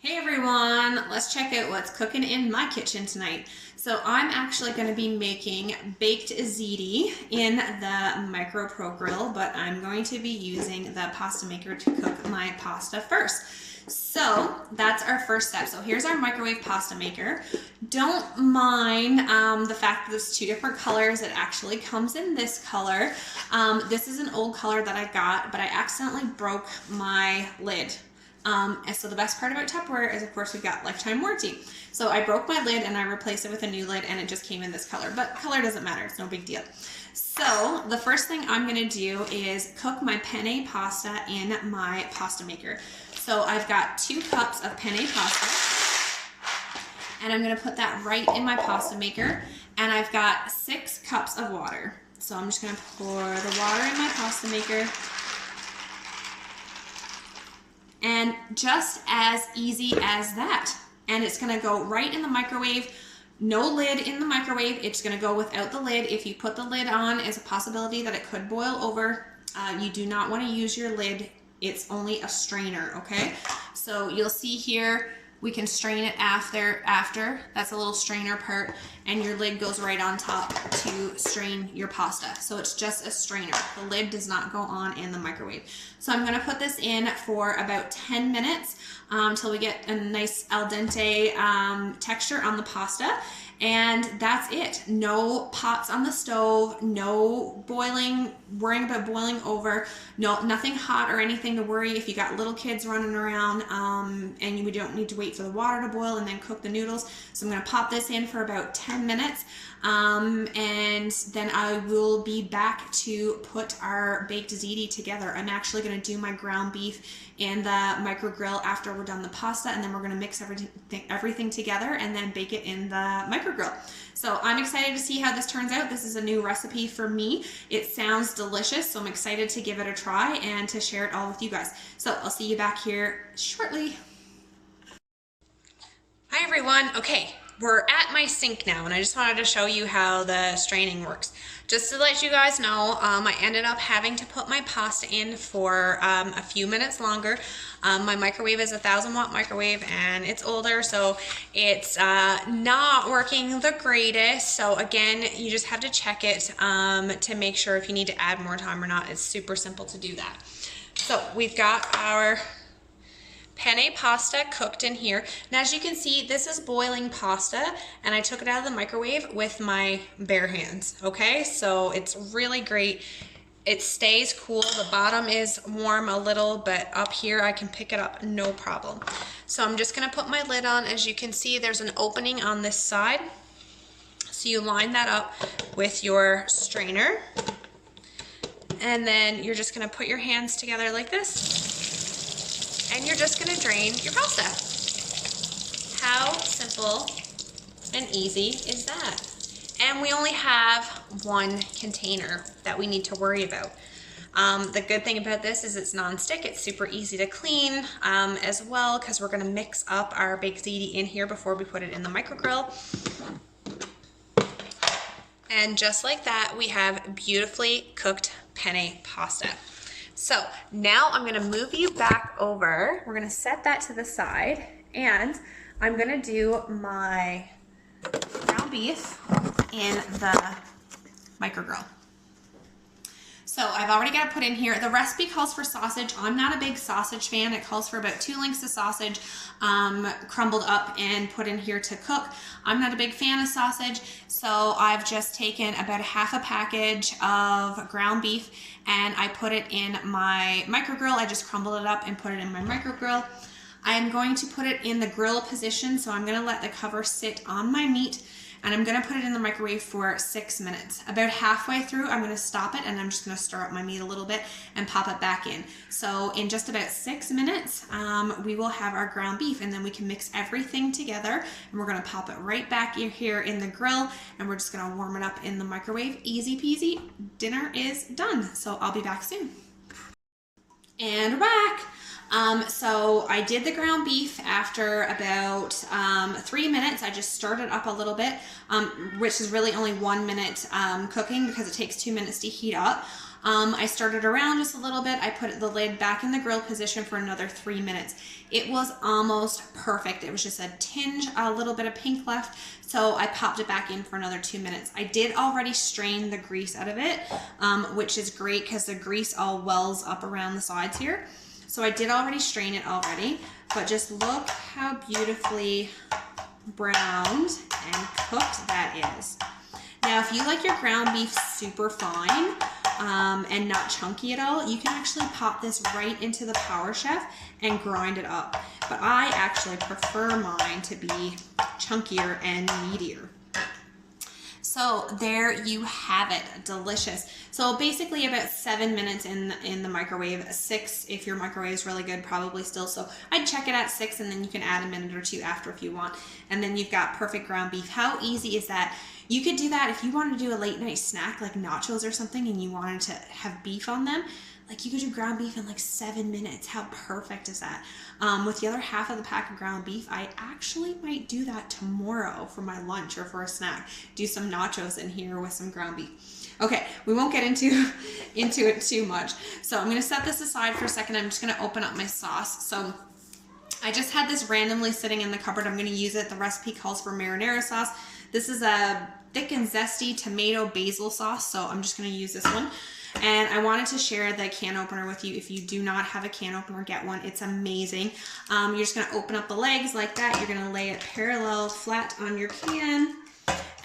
Hey everyone, let's check out what's cooking in my kitchen tonight. So I'm actually going to be making baked ziti in the MicroPro grill, but I'm going to be using the pasta maker to cook my pasta first. So that's our first step. So here's our microwave pasta maker. Don't mind the fact that there's two different colors. It actually comes in this color. This is an old color that I got, but I accidentally broke my lid. And so the best part about Tupperware is, of course, we've got lifetime warranty. So I broke my lid and I replaced it with a new lid, and it just came in this color. But color doesn't matter. It's no big deal. So the first thing I'm going to do is cook my penne pasta in my pasta maker. So I've got 2 cups of penne pasta, and I'm going to put that right in my pasta maker. And I've got 6 cups of water. So I'm just going to pour the water in my pasta maker. And just as easy as that. And it's gonna go right in the microwave. No lid in the microwave. It's gonna go without the lid. If you put the lid on, it's a possibility that it could boil over. You do not wanna use your lid. It's only a strainer, okay? So you'll see here, we can strain it after. That's a little strainer part, and your lid goes right on top to strain your pasta. So it's just a strainer. The lid does not go on in the microwave. So I'm gonna put this in for about 10 minutes till we get a nice al dente texture on the pasta. And that's it. No pots on the stove, no boiling, worrying about boiling over, nothing hot or anything to worry if you got little kids running around, and you don't need to wait for the water to boil and then cook the noodles. So I'm gonna pop this in for about 10 minutes, and then I will be back to put our baked ziti together. I'm actually gonna do my ground beef in the micro grill after we're done the pasta, and then we're gonna mix everything together and then bake it in the micro grill. So I'm excited to see how this turns out. This is a new recipe for me. It sounds delicious, so I'm excited to give it a try and to share it all with you guys. So I'll see you back here shortly. Hi everyone. Okay, we're at my sink now, and I just wanted to show you how the straining works. Just to let you guys know, I ended up having to put my pasta in for a few minutes longer. My microwave is a 1,000-watt microwave, and it's older, so it's not working the greatest. So again, you just have to check it to make sure if you need to add more time or not. It's super simple to do that. So we've got our penne pasta cooked in here, and as you can see, this is boiling pasta, and I took it out of the microwave with my bare hands. Okay, so it's really great. It stays cool. The bottom is warm a little, but up here I can pick it up no problem. So I'm just gonna put my lid on. As you can see, there's an opening on this side, so you line that up with your strainer, and then you're just gonna put your hands together like this, and you're just gonna drain your pasta. How simple and easy is that? And we only have 1 container that we need to worry about. The good thing about this is it's non-stick. It's super easy to clean as well, because we're gonna mix up our baked ziti in here before we put it in the microgrill. And just like that, we have beautifully cooked penne pasta. So now I'm gonna move you back over. We're gonna set that to the side, and I'm gonna do my ground beef in the microgrill. So I've already got to put in here, the recipe calls for sausage. I'm not a big sausage fan. It calls for about 2 links of sausage crumbled up and put in here to cook. I'm not a big fan of sausage, so I've just taken about half a package of ground beef and I put it in my microgrill. I just crumbled it up and put it in my microgrill. I am going to put it in the grill position, so I'm going to let the cover sit on my meat, and I'm going to put it in the microwave for 6 minutes. About halfway through, I'm going to stop it, and I'm just going to stir up my meat a little bit and pop it back in. So in just about 6 minutes, we will have our ground beef, and then we can mix everything together, and we're going to pop it right back here in the grill, and we're just going to warm it up in the microwave. Easy peasy. Dinner is done. So I'll be back soon. And we're back. So I did the ground beef after about 3 minutes. I just stirred it up a little bit, which is really only 1 minute cooking because it takes 2 minutes to heat up. I started around just a little bit. I put the lid back in the grill position for another 3 minutes. It was almost perfect. It was just a tinge, a little bit of pink left. So I popped it back in for another 2 minutes. I did already strain the grease out of it, which is great because the grease all wells up around the sides here. So I did already strain it already, but just look how beautifully browned and cooked that is. Now, if you like your ground beef super fine and not chunky at all, you can actually pop this right into the Power Chef and grind it up. But I actually prefer mine to be chunkier and meatier. So there you have it, delicious. So basically about 7 minutes in the microwave, 6 if your microwave is really good, probably still. So I'd check it at 6 and then you can add a minute or 2 after if you want. And then you've got perfect ground beef. How easy is that? You could do that if you wanted to do a late night snack like nachos or something and you wanted to have beef on them. Like you could do ground beef in like 7 minutes. How perfect is that? With the other half of the pack of ground beef, I actually might do that tomorrow for my lunch or for a snack. Do some nachos in here with some ground beef. Okay, we won't get into it too much. So I'm gonna set this aside for a second. I'm just gonna open up my sauce. So I just had this randomly sitting in the cupboard. I'm gonna use it. The recipe calls for marinara sauce. This is a thick and zesty tomato basil sauce. So I'm just gonna use this one. And I wanted to share the can opener with you. If you do not have a can opener, get one. It's amazing. You're just going to open up the legs like that. You're going to lay it parallel flat on your can.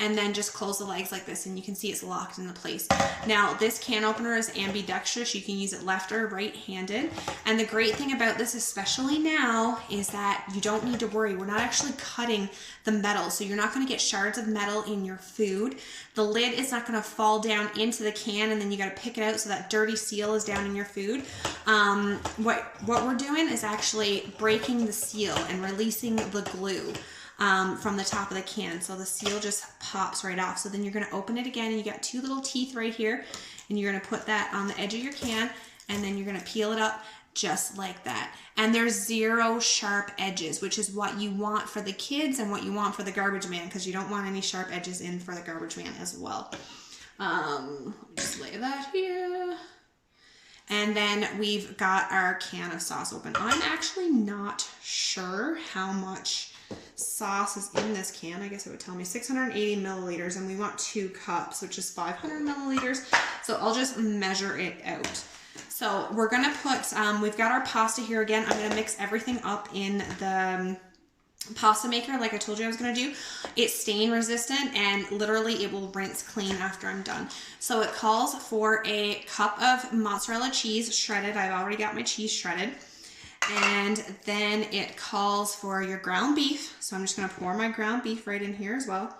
And then just close the legs like this and you can see it's locked into place. Now this can opener is ambidextrous. You can use it left or right handed. And the great thing about this, especially now, is that you don't need to worry. We're not actually cutting the metal. So you're not gonna get shards of metal in your food. The lid is not gonna fall down into the can and then you gotta pick it out so that dirty seal is down in your food. What we're doing is actually breaking the seal and releasing the glue from the top of the can. So the seal just pops right off. So then you're gonna open it again and you got 2 little teeth right here and you're gonna put that on the edge of your can and then you're gonna peel it up just like that. And there's 0 sharp edges, which is what you want for the kids and what you want for the garbage man because you don't want any sharp edges in for the garbage man as well. Just lay that here. And then we've got our can of sauce open. I'm actually not sure how much sauce is in this can. I guess it would tell me 680 milliliters and we want 2 cups, which is 500 milliliters. So I'll just measure it out. So we're gonna put, we've got our pasta here again. I'm gonna mix everything up in the pasta maker like I told you I was gonna do. It's stain resistant and literally it will rinse clean after I'm done. So it calls for a cup of mozzarella cheese shredded. I've already got my cheese shredded. And then it calls for your ground beef. So I'm just gonna pour my ground beef right in here as well.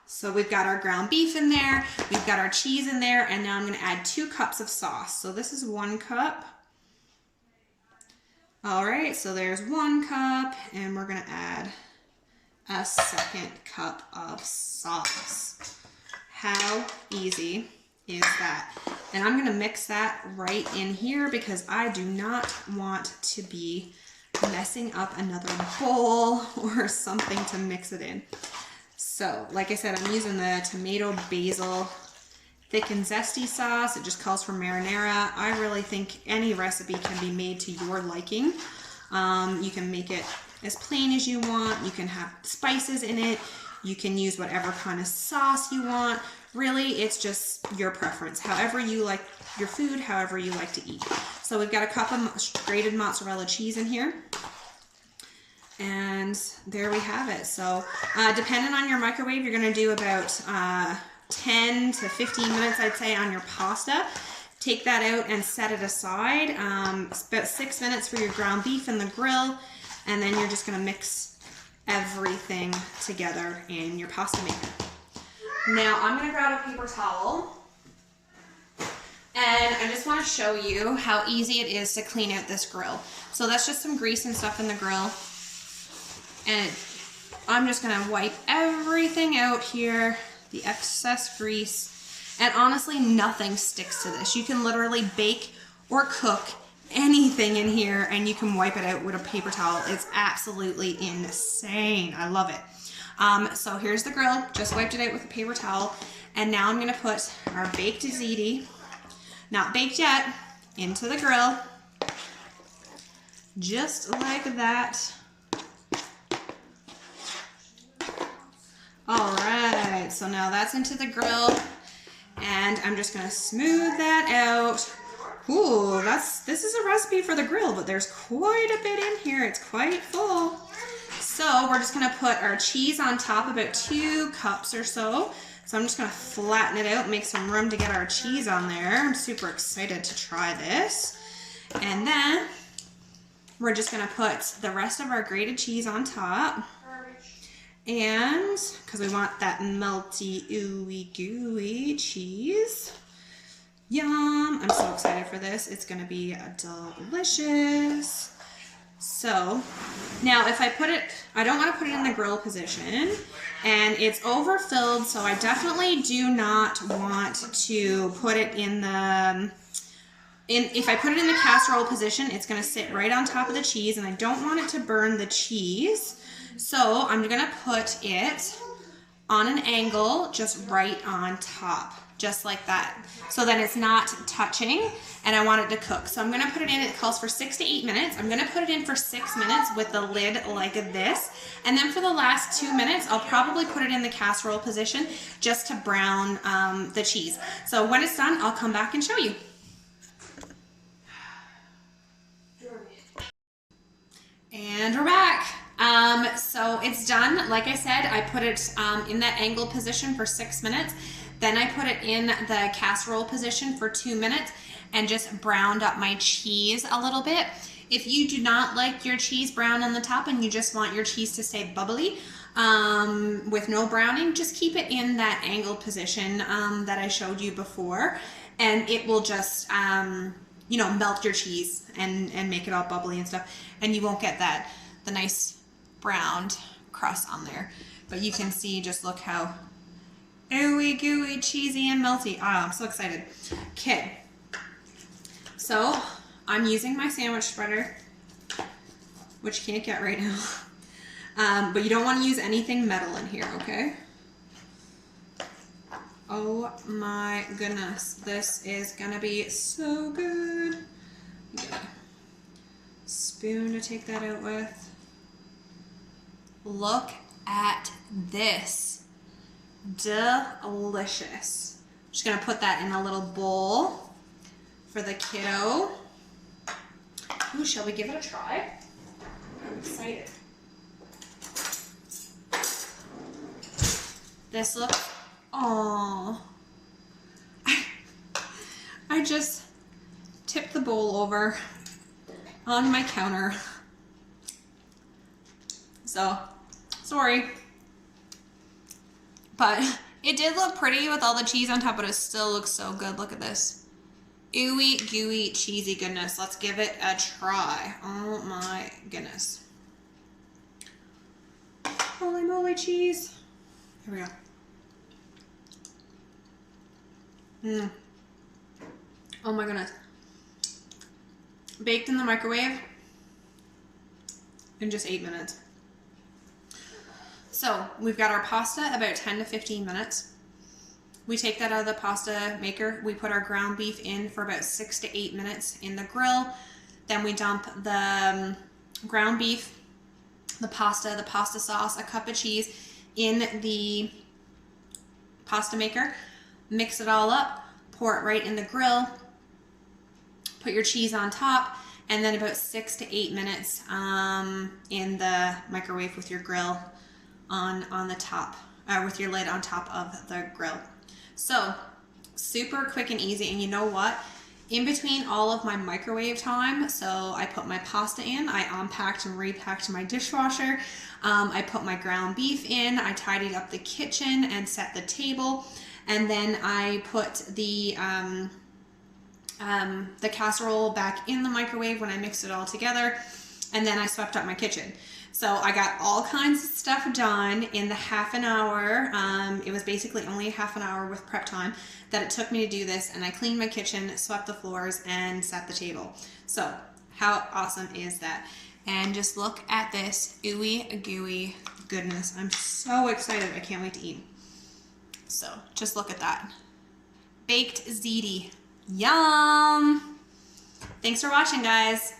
So we've got our ground beef in there, we've got our cheese in there, and now I'm gonna add 2 cups of sauce. So this is 1 cup. All right, so there's 1 cup, and we're gonna add a 2nd cup of sauce. How easy is that? And I'm gonna mix that right in here because I do not want to be messing up another bowl or something to mix it in. So, like I said, I'm using the tomato basil thick and zesty sauce. It just calls for marinara. I really think any recipe can be made to your liking. You can make it as plain as you want. You can have spices in it. You can use whatever kind of sauce you want. Really, it's just your preference. However you like your food, however you like to eat. So we've got a cup of grated mozzarella cheese in here. And there we have it. So depending on your microwave, you're gonna do about 10 to 15 minutes, I'd say, on your pasta. Take that out and set it aside. About 6 minutes for your ground beef in the grill. And then you're just gonna mix everything together in your pasta maker. Now I'm gonna grab a paper towel. And I just wanna show you how easy it is to clean out this grill. So that's just some grease and stuff in the grill. And I'm just gonna wipe everything out here, the excess grease, and honestly nothing sticks to this. You can literally bake or cook anything in here and you can wipe it out with a paper towel. It's absolutely insane. I love it. So here's the grill, just wiped it out with a paper towel, and now I'm gonna put our baked ziti Not baked yet. Into the grill. Just like that. All right, so now that's into the grill, and I'm just gonna smooth that out. Ooh, this is a recipe for the grill, but there's quite a bit in here. It's quite full. So we're just gonna put our cheese on top, about 2 cups or so. So I'm just gonna flatten it out, make some room to get our cheese on there. I'm super excited to try this. And then we're just gonna put the rest of our grated cheese on top. And because we want that melty, ooey gooey cheese. Yum! I'm so excited for this. It's gonna be delicious. So now if I put it, I don't want to put it in the grill position, and it's overfilled, so I definitely do not want to put it in the, if I put it in the casserole position, it's gonna sit right on top of the cheese, and I don't want it to burn the cheese. So I'm gonna put it on an angle just right on top, just like that. So then it's not touching, and I want it to cook. So I'm gonna put it in, it calls for 6 to 8 minutes. I'm gonna put it in for 6 minutes with the lid like this. And then for the last 2 minutes, I'll probably put it in the casserole position just to brown the cheese. So when it's done, I'll come back and show you. And we're back. So it's done. Like I said, I put it in that angled position for 6 minutes. Then I put it in the casserole position for 2 minutes and just browned up my cheese a little bit. If you do not like your cheese brown on the top and you just want your cheese to stay bubbly with no browning, just keep it in that angled position that I showed you before, and it will just you know, melt your cheese and make it all bubbly and stuff, and you won't get the nice browned crust on there. But you can see, just look how ooey gooey, cheesy and melty. Ah, I'm so excited. Okay, so I'm using my sandwich spreader, which you can't get right now. But you don't want to use anything metal in here, okay? Oh my goodness, this is gonna be so good. Get a spoon to take that out with. Look at this. Delicious. I'm just gonna put that in a little bowl for the kiddo. Ooh, shall we give it a try? I'm excited. This looks, oh, I just tipped the bowl over on my counter. So, sorry. But it did look pretty with all the cheese on top, but it still looks so good. Look at this. Ooey gooey cheesy goodness. Let's give it a try. Oh my goodness. Holy moly cheese. Here we go. Oh my goodness. Baked in the microwave in just 8 minutes. So we've got our pasta about 10 to 15 minutes. We take that out of the pasta maker. We put our ground beef in for about 6 to 8 minutes in the grill. Then we dump the ground beef, the pasta sauce, a cup of cheese in the pasta maker. Mix it all up, pour it right in the grill, put your cheese on top, and then about 6 to 8 minutes in the microwave with your grill on the top, with your lid on top of the grill. So super quick and easy. And you know what? In between all of my microwave time, so I put my pasta in, I unpacked and repacked my dishwasher, I put my ground beef in, I tidied up the kitchen and set the table, and then I put the casserole back in the microwave when I mixed it all together, and then I swept up my kitchen. So I got all kinds of stuff done in the half an hour. It was basically only a half an hour with prep time that it took me to do this, and I cleaned my kitchen, swept the floors, and set the table. So how awesome is that? And just look at this ooey gooey goodness. I'm so excited. I can't wait to eat. So just look at that. Baked ziti. Yum! Thanks for watching, guys.